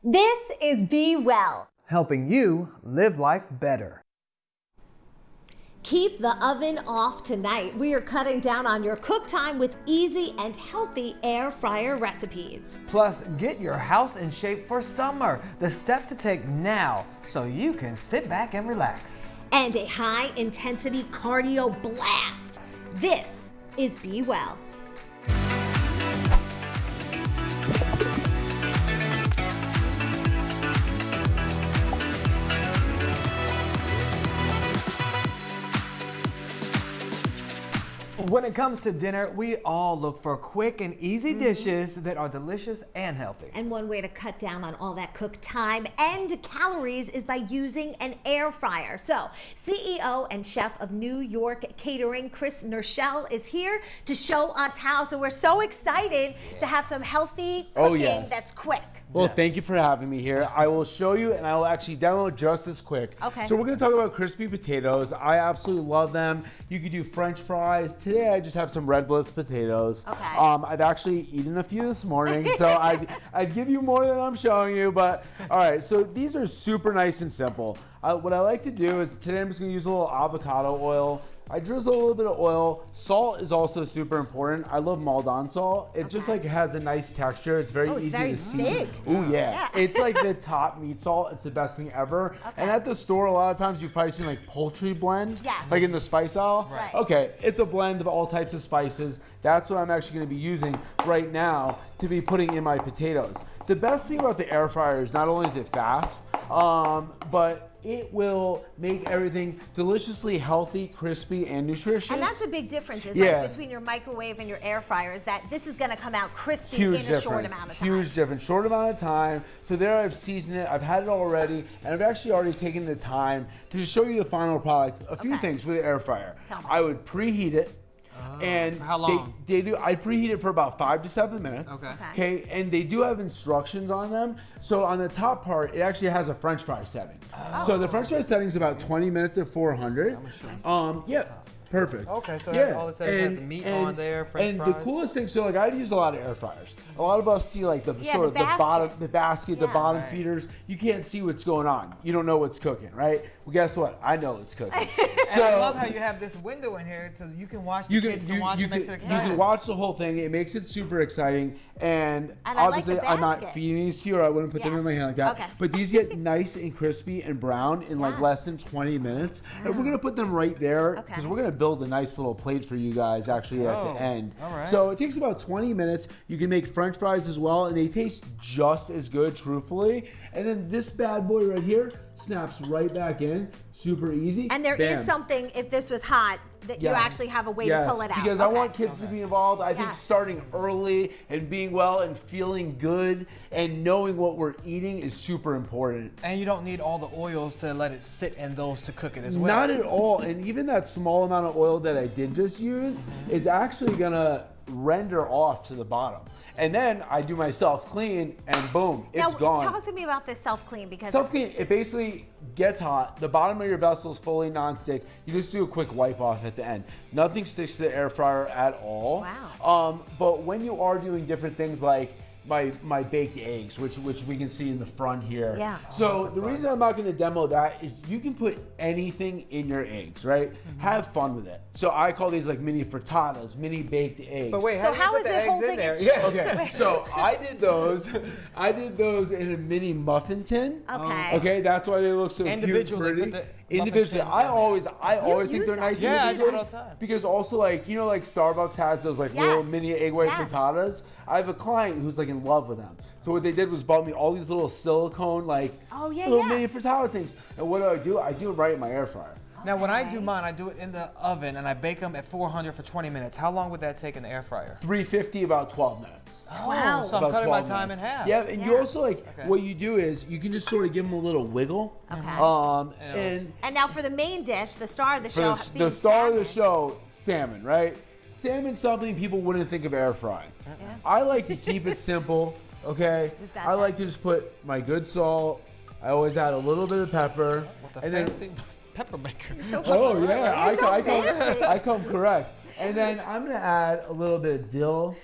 This is Be Well, helping you live life better. keep the oven off tonight. We are cutting down on your cook time with easy and healthy air fryer recipes. Plus, get your house in shape for summer. The steps to take now so you can sit back and relax. And a high intensity cardio blast. This is Be Well. When it comes to dinner, we all look for quick and easy dishes that are delicious and healthy. And one way to cut down on all that cooked time and calories is by using an air fryer. So, CEO and chef of New York Catering, Chris Nerschel, is here to show us how. So we're so excited to have some healthy cooking that's quick. Well, thank you for having me here. I will show you, and I will actually demo just as quick. Okay. So we're going to talk about crispy potatoes. I absolutely love them. You could do French fries. Today, I just have some Red Bliss potatoes. Okay. I've actually eaten a few this morning, so I'd give you more than I'm showing you. But all right, so these are super nice and simple. What I like to do is today I'm just going to use a little avocado oil. I drizzle a little bit of oil. Salt is also super important. I love Maldon salt. It just like has a nice texture. It's very easy to season. Big. Ooh, yeah. It's like the top meat salt. It's the best thing ever. And at the store, a lot of times you've probably seen like poultry blend. Yes. Like in the spice aisle. Right. Okay, it's a blend of all types of spices. That's what I'm actually going to be using right now to be putting in my potatoes. The best thing about the air fryer is not only is it fast, but it will make everything deliciously healthy, crispy, and nutritious. And that's the big difference is Yeah. like between your microwave and your air fryer is that this is going to come out crispy Huge in a difference. short amount of time. Huge difference. Short amount of time. So there I've seasoned it. I've had it already. And I've actually already taken the time to show you the final product. A few things with the air fryer. Tell me. I would preheat it. And For how long? They do. I preheat it for about 5 to 7 minutes. Okay. Okay. And they do have instructions on them. So on the top part, it actually has a French fry setting. So the French fry setting is about 20 minutes at 400. Yeah. Perfect. Okay, so yeah. all it says has meat on there, French and fries. the coolest thing, so like I've used a lot of air fryers. A lot of us see like the Yeah, sort the of the basket. bottom, the basket, the Yeah. bottom feeders. You can't see what's going on. You don't know what's cooking, right? Well, guess what? I know what's cooking. And I love how you have this window in here so you can watch, the kids can watch, it makes it you exciting. can watch the whole thing. It makes it super exciting. And I like obviously, the I'm not basket. feeding these to you, or I wouldn't put them Yeah. in my hand like that. Okay. But these get nice and crispy and brown in like Yes. less than 20 minutes. And we're gonna put them right there because Okay. we're gonna build a nice little plate for you guys actually at the end. all right. So it takes about 20 minutes. You can make French fries as well, and they taste just as good, truthfully. And then this bad boy right here snaps right back in, super easy. And there is Bam. something, if this was hot, that you Yes. actually have a way to pull it out. Because I Okay. want kids to be involved. I think Yes. starting early and being well and feeling good and knowing what we're eating is super important. And you don't need all the oils to let it sit in those to cook it as well. Not at all. And even that small amount of oil that I did just use is actually gonna render off to the bottom. And then I do my self clean and boom, it's Now, gone. talk to me about this self-clean because Self-clean, it basically gets hot. The bottom of your vessel is fully non-stick. You just do a quick wipe off at the end. Nothing sticks to the air fryer at all. Wow. But when you are doing different things like my baked eggs, which we can see in the front here. Yeah. So the reason I'm not going to demo that is you can put anything in your eggs, right? Have fun with it. So I call these like mini frittatas, mini baked eggs. But wait, So how, how do you is put it the eggs holding in there? its Yeah. Okay, so I did those. I did those in a mini muffin tin. Okay. Okay, that's why they look so Individually, cute. put the Pretty. Individually, muffin tin I always think use they're that. nice. Yeah, I do it individually all the time. Because also like like Starbucks has those like Yes. little mini egg white Yes. frittatas. I have a client who's like in love with them. So what they did was bought me all these little silicone like Oh, yeah, little yeah. mini frittata things. And what do? I do them right in my air fryer. Now, when I do mine, I do it in the oven and I bake them at 400 for 20 minutes. How long would that take in the air fryer? 350, about 12 minutes. Wow. So I'm About cutting my 12 time minutes. in half. Yeah, and you Yeah. also what you do is you can just sort of give them a little wiggle. Okay. And And now for the main dish, the star of the for show, the being star of the salmon. show, salmon, right? Salmon's something people wouldn't think of air frying. I like to keep it simple, okay? We've got I that. like to just put my good salt. I always add a little bit of pepper. What the and then, fancy pepper maker. So oh yeah, You're so fancy. I come correct. And then I'm gonna add a little bit of dill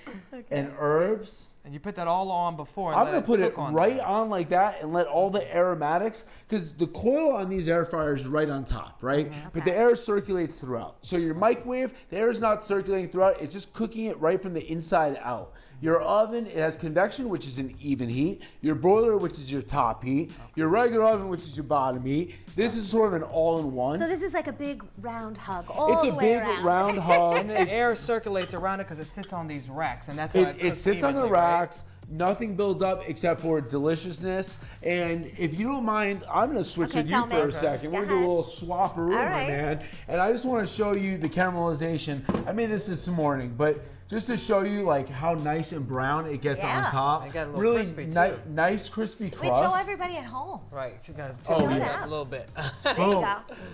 and herbs. And you put that all on before and I'm let gonna put it cook on right there. on like that and let all the aromatics, because the coil on these air fryers is right on top, right? But the air circulates throughout. So your microwave, the air is not circulating throughout, it's just cooking it right from the inside out. Your oven, it has convection, which is an even heat. Your broiler, which is your top heat. Your regular oven, which is your bottom heat. This is sort of an all-in-one. So this is like a big round hug all It's the a way big around. round hug. And the air circulates around it because it sits on these racks, and that's how it It cooks sits on the evenly, right? racks. Nothing builds up except for deliciousness. And if you don't mind, I'm going to switch Okay, with you tell for me. a second. Go We're going to do a ahead. little swap-aroo, All my right. man. And I just want to show you the caramelization. I made this morning, but just to show you like how nice and brown it gets Yeah. on top. It got a little really crispy, too. nice crispy crust. Wait, show everybody at home. Right. You gotta Oh, tilt it yeah. up a little bit. There you Boom.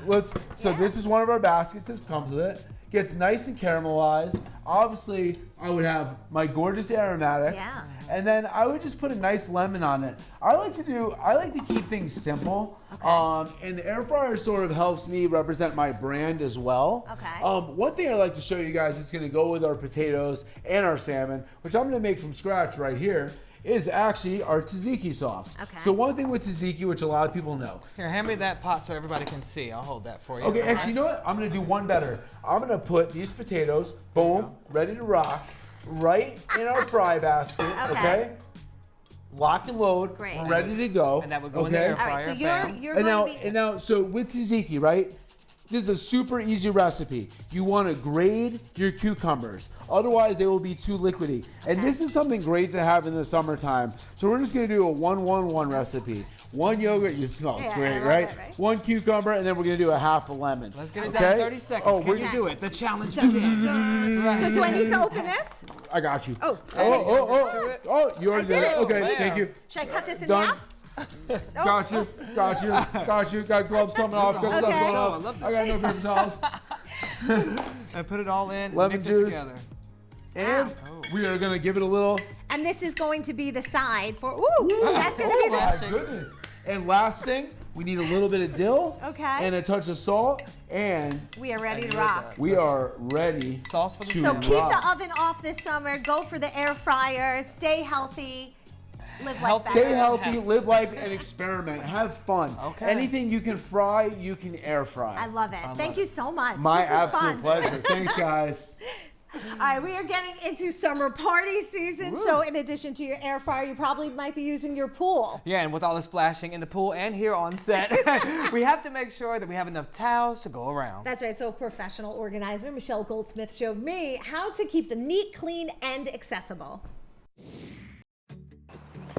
go. So Yeah. this is one of our baskets that comes with it. Gets nice and caramelized. Obviously, I would have my gorgeous aromatics. Yeah. And then I would just put a nice lemon on it. I like to keep things simple. And the air fryer sort of helps me represent my brand as well. Okay. One thing I'd like to show you guys is going to go with our potatoes and our salmon, which I'm going to make from scratch right here, is actually our tzatziki sauce. Okay. So one thing with tzatziki, which a lot of people know, Here, hand me that pot so everybody can see. I'll hold that for you. okay, actually, you know what? I'm gonna do one better. I'm gonna put these potatoes, boom, ready to rock, right in our fry basket, Okay. okay? Lock and load, Great. we're ready to go. And that would go in the air All right, so fryer. Bam. you're And now, going to be... and now, so with tzatziki, right? This is a super easy recipe. You want to grate your cucumbers, otherwise they will be too liquidy. And this is something great to have in the summertime. So we're just gonna do a 1-1-1 recipe. One yogurt, you smell Yeah, I great, love right? it, right? One cucumber, and then we're gonna do a half a lemon. Let's get it done in 30 seconds. Oh, Can we're- you do it? The challenge begins. So do I need to open this? I got you. Oh, Oh, you already did did it. it. Okay, Bam. thank you. should I cut this in Done. half? Got you. Got gloves coming off. Got Okay. stuff going I off. love this. I got no paper towels. And put it all in Lemon and mix juice. it together. And we are gonna give it a little. And this is going to be the side for... Ooh, that's going to be Oh the... my Shake. goodness. And last thing, we need a little bit of dill. Okay. And a touch of salt. And We are ready And to you're rock. we are ready. Sauce for the To So salmon. keep rock. the oven off this summer. Go for the air fryer. Stay healthy. Live life Healthy. better. Stay healthy, live life, and experiment. Have fun. Okay. Anything you can fry, you can air fry. I love it. Thank you so much. My this is absolute fun. pleasure. Thanks, guys. All right, we are getting into summer party season. So in addition to your air fryer, you probably might be using your pool. Yeah, and with all the splashing in the pool and here on set, we have to make sure that we have enough towels to go around. That's right. So professional organizer Michelle Goldsmith showed me how to keep them neat, clean, and accessible.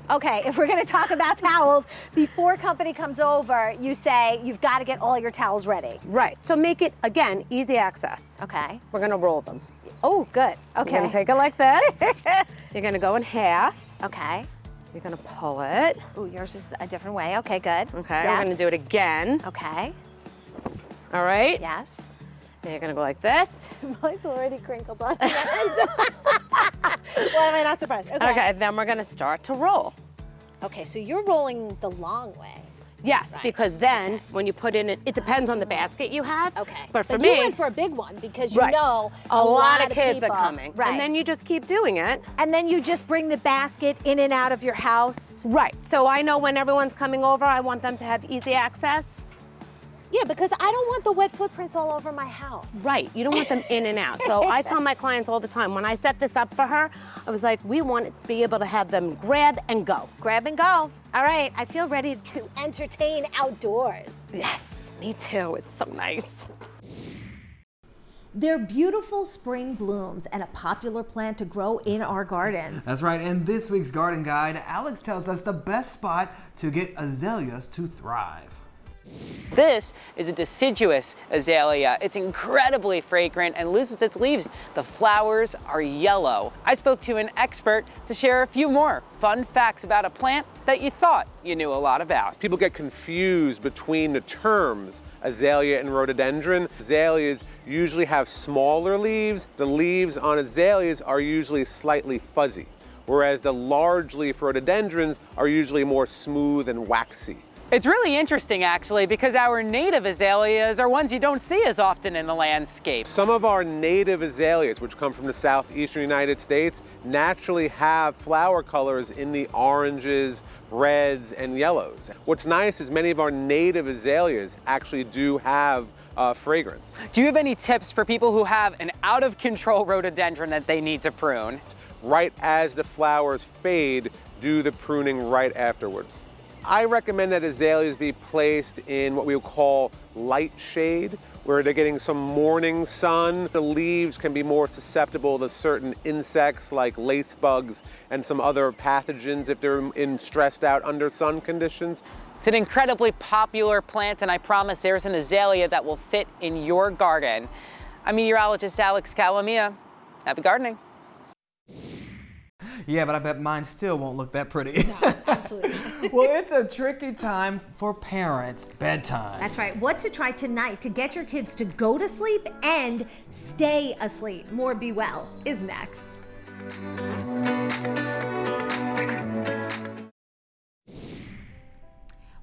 Okay, if we're going to talk about towels, before company comes over, you say you've got to get all your towels ready. Right. So make it, again, easy access. Okay. We're going to roll them. Oh, good. You're going to Okay. take it like this. You're going to go in half. Okay. You're going to pull it. Ooh, yours is a different way. Okay, good. Okay. Yes. We're going to do it again. Okay. All right. Yes. Then you're going to go like this. Mine's already crinkled on the end. Why am I not surprised? Okay. Okay. Then we're going to start to roll. Okay, so you're rolling the long way. Yes, Right. because then when you put in it depends on the basket you have. Okay. But for you me, went for a big one because you right, know a lot of kids people. are coming. Right. And then you just keep doing it. And then you just bring the basket in and out of your house. Right. So I know when everyone's coming over, I want them to have easy access. Yeah, because I don't want the wet footprints all over my house. Right, you don't want them in and out. So I tell my clients all the time, when I set this up for her, I was like, we want to be able to have them grab and go. Grab and go. All right, I feel ready to entertain outdoors. Yes, me too, it's so nice. They're beautiful spring blooms and a popular plant to grow in our gardens. That's right. In this week's garden guide, Alex tells us the best spot to get azaleas to thrive. This is a deciduous azalea. It's incredibly fragrant and loses its leaves. The flowers are yellow. I spoke to an expert to share a few more fun facts about a plant that you thought you knew a lot about. People get confused between the terms azalea and rhododendron. Azaleas usually have smaller leaves. The leaves on azaleas are usually slightly fuzzy, whereas the large leaf rhododendrons are usually more smooth and waxy. It's really interesting, actually, because our native azaleas are ones you don't see as often in the landscape. Some of our native azaleas, which come from the southeastern United States, naturally have flower colors in the oranges, reds, and yellows. What's nice is many of our native azaleas actually do have fragrance. Do you have any tips for people who have an out-of-control rhododendron that they need to prune? Right as the flowers fade, do the pruning right afterwards. I recommend that azaleas be placed in what we would call light shade, where they're getting some morning sun. The leaves can be more susceptible to certain insects like lace bugs and some other pathogens if they're in stressed out under sun conditions. It's an incredibly popular plant, and I promise there's an azalea that will fit in your garden. I'm meteorologist Alex Calamia. Happy gardening. Yeah, but I bet mine still won't look that pretty. No, absolutely not. Well, it's a tricky time for parents, bedtime. That's right. What to try tonight to get your kids to go to sleep and stay asleep. More Be Well is next.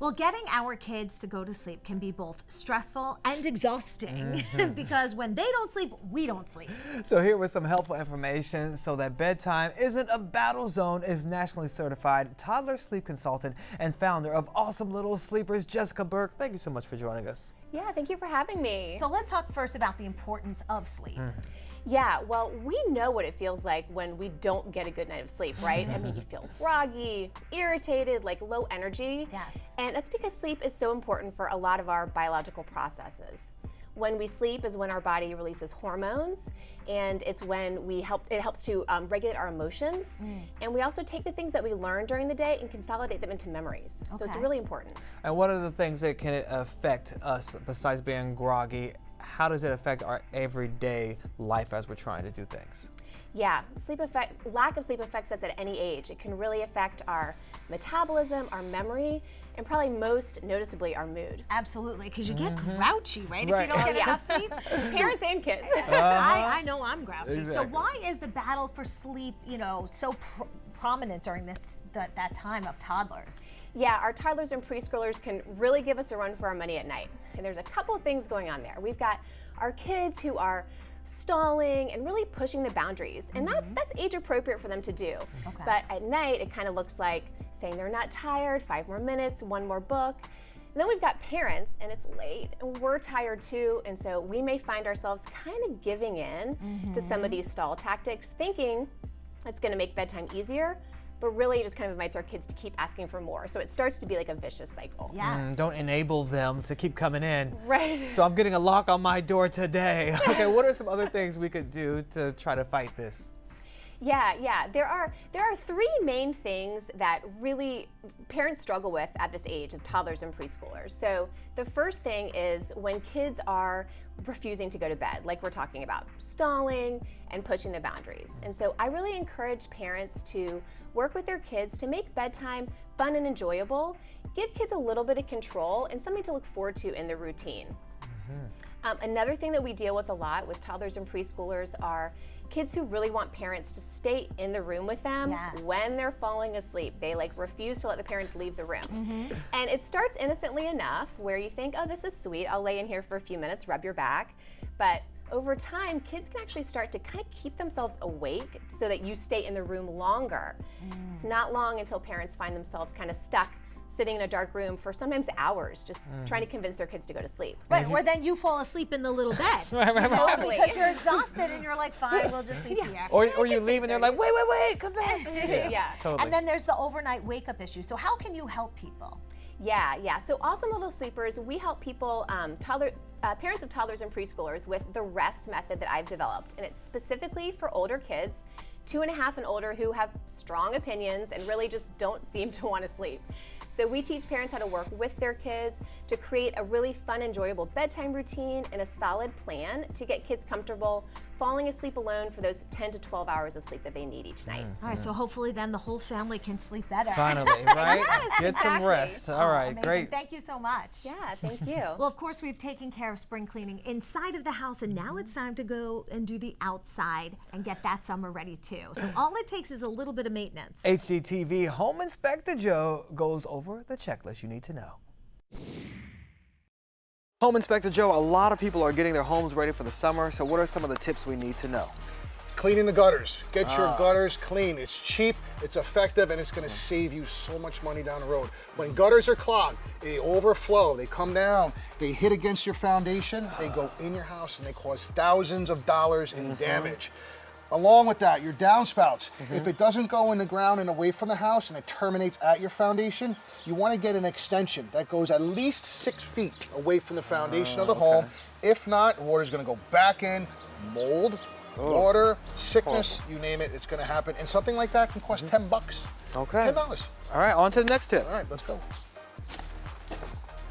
Well, getting our kids to go to sleep can be both stressful and exhausting because when they don't sleep, we don't sleep. So here was some helpful information so that bedtime isn't a battle zone is nationally certified toddler sleep consultant and founder of Awesome Little Sleepers, Jessica Burke. Thank you so much for joining us. Yeah, thank you for having me. So let's talk first about the importance of sleep. Yeah, well, we know what it feels like when we don't get a good night of sleep, right? I mean, you feel groggy, irritated, like low energy. Yes. And that's because sleep is so important for a lot of our biological processes. When we sleep is when our body releases hormones, and it's when it helps to regulate our emotions. And we also take the things that we learn during the day and consolidate them into memories. So it's Okay. really important. And what are the things that can affect us besides being groggy? How does it affect our everyday life as we're trying to do things? Yeah, lack of sleep affects us at any age. It can really affect our metabolism, our memory, and probably most noticeably our mood. Absolutely, because you get grouchy, right? Right. If you don't Oh, get yeah. enough sleep. Parents and kids. I know I'm grouchy. So Exactly. why is the battle for sleep, so prominent during that time of toddlers? Yeah, our toddlers and preschoolers can really give us a run for our money at night. And there's a couple of things going on there. We've got our kids who are stalling and really pushing the boundaries. And that's age appropriate for them to do. Okay. But at night, it kind of looks like saying they're not tired, 5 more minutes, 1 more book. And then we've got parents, and it's late, and we're tired too, and so we may find ourselves kind of giving in to some of these stall tactics, thinking it's gonna make bedtime easier, but really it just kind of invites our kids to keep asking for more. So it starts to be like a vicious cycle. Yes. Don't enable them to keep coming in. Right. So I'm getting a lock on my door today. Okay, what are some other things we could do to try to fight this? Yeah. There are 3 main things that really parents struggle with at this age of toddlers and preschoolers. So the first thing is when kids are refusing to go to bed, like we're talking about, stalling and pushing the boundaries. And so I really encourage parents to work with their kids to make bedtime fun and enjoyable, give kids a little bit of control and something to look forward to in their routine. Another thing that we deal with a lot with toddlers and preschoolers are kids who really want parents to stay in the room with them Yes. when they're falling asleep. They refuse to let the parents leave the room. And it starts innocently enough where you think, oh, this is sweet, I'll lay in here for a few minutes, rub your back. But over time, kids can actually start to kind of keep themselves awake so that you stay in the room longer. It's not long until parents find themselves kind of stuck sitting in a dark room for sometimes hours, just trying to convince their kids to go to sleep. Right, or then you fall asleep in the little bed. Totally. Because you're exhausted and you're like, fine, we'll just sleep here. Or you leave and they're like, wait, come back. Yeah. Totally. And then there's the overnight wake up issue. So how can you help people? Yeah. So Awesome Little Sleepers, we help people, parents of toddlers and preschoolers with the REST method that I've developed. And it's specifically for older kids, 2.5 and older, who have strong opinions and really just don't seem to want to sleep. So we teach parents how to work with their kids to create a really fun, enjoyable bedtime routine and a solid plan to get kids comfortable falling asleep alone for those 10 to 12 hours of sleep that they need each night. All right, so hopefully then the whole family can sleep better. Finally, right? Yes, Get some exactly. rest. All right, Amazing. great. Thank you so much. Yeah, thank you. Well, of course, we've taken care of spring cleaning inside of the house, and now it's time to go and do the outside and get that summer ready too. So all it takes is a little bit of maintenance. HGTV Home Inspector Joe goes over the checklist you need to know. Home Inspector Joe, a lot of people are getting their homes ready for the summer, so what are some of the tips we need to know? Cleaning the gutters. Get your gutters clean. It's cheap, it's effective, and it's going to save you so much money down the road. When gutters are clogged, they overflow, they come down, they hit against your foundation, they go in your house, and they cause thousands of dollars in damage. Along with that, your downspouts, if it doesn't go in the ground and away from the house and it terminates at your foundation, you want to get an extension that goes at least 6 feet away from the foundation of the home. If not, water's going to go back in, mold, water, sickness, you name it, it's going to happen. And something like that can cost $10. Okay. $10. All right, on to the next tip. All right, let's go.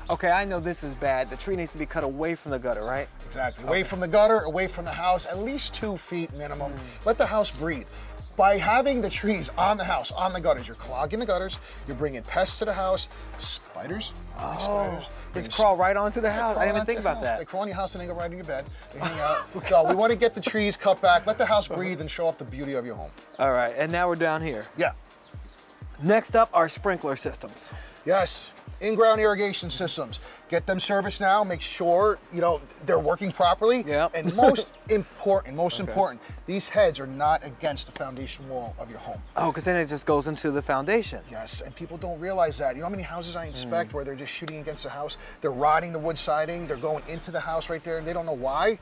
Okay, I know this is bad. The tree needs to be cut away from the gutter, right? Exactly. Away from the gutter, away from the house, at least 2 feet minimum. Let the house breathe. By having the trees on the house, on the gutters, you're clogging the gutters, you're bringing pests to the house, spiders, spiders. Just crawl right onto the house. I didn't even think about They that. crawl in your house and they go right in your bed. They hang out. So we want to get the trees cut back, let the house breathe, and show off the beauty of your home. All right, and now we're down here. Yeah. Next up are sprinkler systems. Yes. In-ground irrigation systems. Get them serviced now. Make sure, they're working properly. Yeah. And most important, these heads are not against the foundation wall of your home. Oh, because then it just goes into the foundation. Yes, and people don't realize that. You know how many houses I inspect where they're just shooting against the house? They're rotting the wood siding, they're going into the house right there, and they don't know why.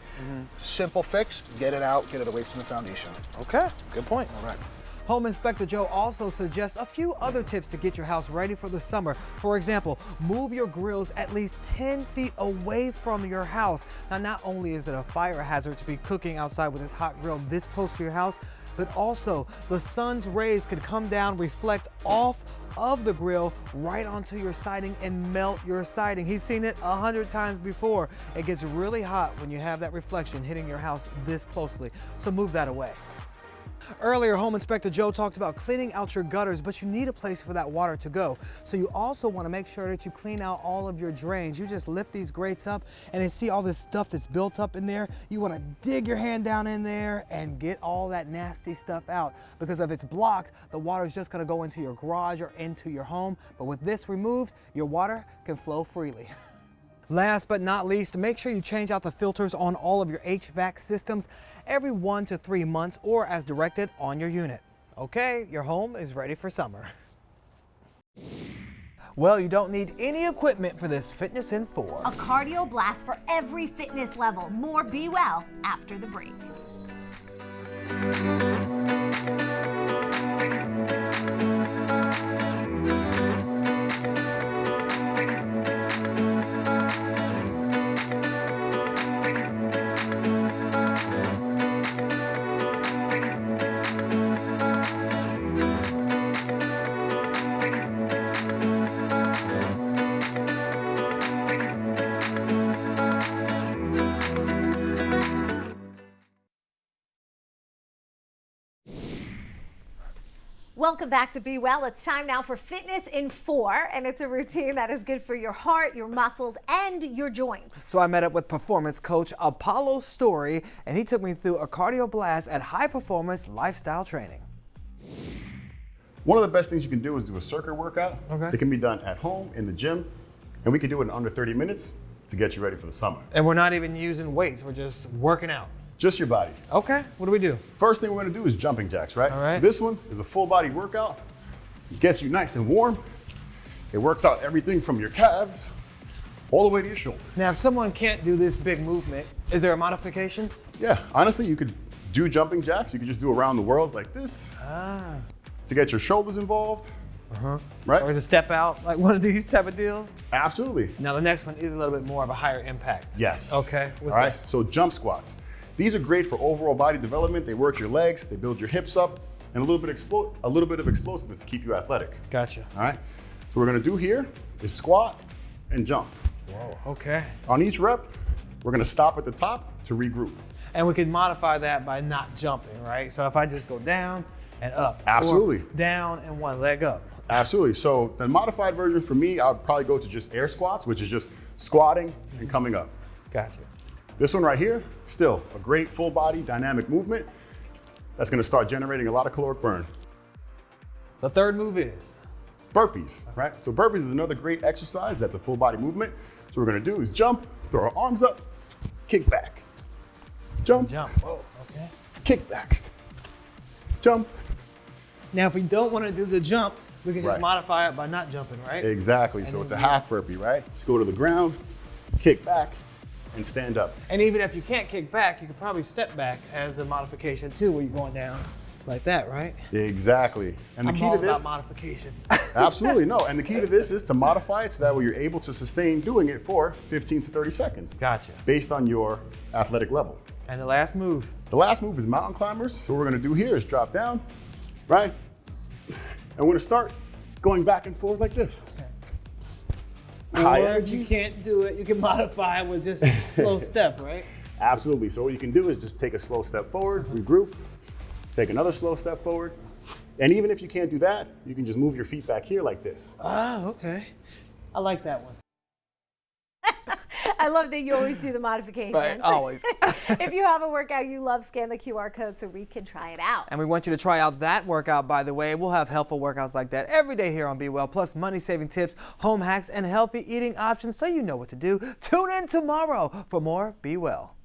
Simple fix, get it out, get it away from the foundation. Okay, good point. All right. Home Inspector Joe also suggests a few other tips to get your house ready for the summer. For example, move your grills at least 10 feet away from your house. Now, not only is it a fire hazard to be cooking outside with this hot grill this close to your house, but also the sun's rays could come down, reflect off of the grill right onto your siding and melt your siding. He's seen it 100 times before. It gets really hot when you have that reflection hitting your house this closely, so move that away. Earlier, Home Inspector Joe talked about cleaning out your gutters, but you need a place for that water to go. So you also want to make sure that you clean out all of your drains. You just lift these grates up and you see all this stuff that's built up in there. You want to dig your hand down in there and get all that nasty stuff out, because if it's blocked, the water is just going to go into your garage or into your home. But with this removed, your water can flow freely. Last but not least, make sure you change out the filters on all of your HVAC systems every 1 to 3 months or as directed on your unit. Okay, your home is ready for summer. Well, you don't need any equipment for this Fitness in 4. A cardio blast for every fitness level. More Be Well after the break. Welcome back to Be Well. It's time now for Fitness in 4, and it's a routine that is good for your heart, your muscles, and your joints. So I met up with performance coach Apollo Story, and he took me through a cardio blast at High Performance Lifestyle Training. One of the best things you can do is do a circuit workout. Okay. It can be done at home, in the gym, and we can do it in under 30 minutes to get you ready for the summer. And we're not even using weights, we're just working out. Just your body. Okay, what do we do? First thing we're gonna do is jumping jacks, right? All right. So this one is a full body workout. It gets you nice and warm. It works out everything from your calves all the way to your shoulders. Now, if someone can't do this big movement, is there a modification? Yeah, honestly, you could do jumping jacks. You could just do around the worlds like this to get your shoulders involved. Right? Or to step out, like one of these type of deals? Absolutely. Now, the next one is a little bit more of a higher impact. Yes. Okay, what's All right, that? so jump squats. These are great for overall body development. They work your legs, they build your hips up, and a little bit of explosiveness to keep you athletic. Gotcha. All right, so what we're gonna do here is squat and jump. Whoa, okay. On each rep, we're gonna stop at the top to regroup. And we can modify that by not jumping, right? So if I just go down and up. Absolutely. Or down and one leg up. Absolutely, so the modified version for me, I would probably go to just air squats, which is just squatting and coming up. Gotcha. This one right here, still a great full body dynamic movement that's gonna start generating a lot of caloric burn. The third move is? burpees, right? So burpees is another great exercise that's a full body movement. So what we're gonna do is jump, throw our arms up, kick back. Jump, Jump. Oh, okay. kick back. Jump. Now, if we don't want to do the jump, we can just Right. modify it by not jumping, right? Exactly, so it's a half burpee, right? Just go to the ground, kick back, and stand up. And even if you can't kick back, you could probably step back as a modification too, where you're going down like that, right? Exactly. And the I'm key all to this, about modification. absolutely no. And the key to this is to modify it so that way you're able to sustain doing it for 15 to 30 seconds. Gotcha. Based on your athletic level. And the last move. The last move is mountain climbers. So what we're gonna do here is drop down, right? And we're gonna start going back and forth like this. High Or if energy. you can't do it, you can modify it with just a slow step, right? Absolutely. So what you can do is just take a slow step forward, regroup, take another slow step forward. And even if you can't do that, you can just move your feet back here like this. Ah, okay. I like that one. I love that you always do the modifications. Right, always. If you have a workout you love, scan the QR code so we can try it out. And we want you to try out that workout, by the way. We'll have helpful workouts like that every day here on Be Well, plus money-saving tips, home hacks, and healthy eating options so you know what to do. Tune in tomorrow for more Be Well.